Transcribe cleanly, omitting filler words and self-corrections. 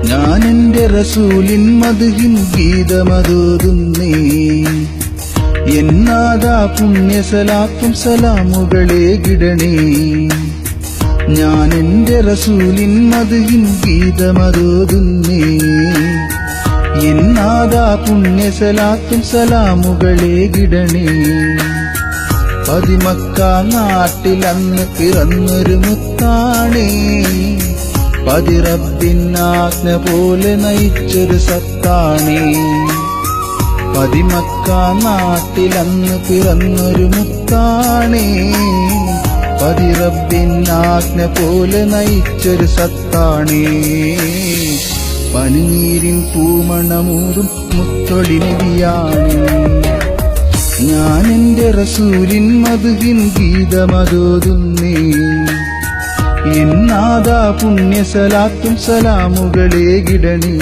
ഞാൻ എന്റെ റസൂലിൻ മദ്ഹിൻ ഗീതമതോതുന്നേ എന്നാദാ പുണ്യ സലാത്തും സലാമുകളെ ഗിടണേ ഞാൻ എന്റെ റസൂലിൻ മദ്ഹിൻ ഗീതമതോതുന്നേ എന്നാദാ പുണ്യ സലാത്തും സലാമുകളെ ഗിടണേ പതിമക്ക നാട്ടിലന്ന് പിറന്നൊരു മുത്താണേ പതിറബിന്നാജ്ഞ പോലെ നയിച്ചൊരു സത്താണേ പതിമക്ക നാട്ടിലന്ന് പിറന്നൊരു മുത്താണേ പതിറബിന്നാജ്ഞ പോലെ നയിച്ചൊരു സത്താണേ പനിനീരിൻ പൂമണമൂറും മുത്തൊളി നബിയാണേ ഞാൻ എന്റെ റസൂലിൻ മദ്ഹിൻ ഗീതമതോതുന്നേ എന്നാദാ പുണ്യ സലാത്തും സലാമുകളെ ഗിടണേ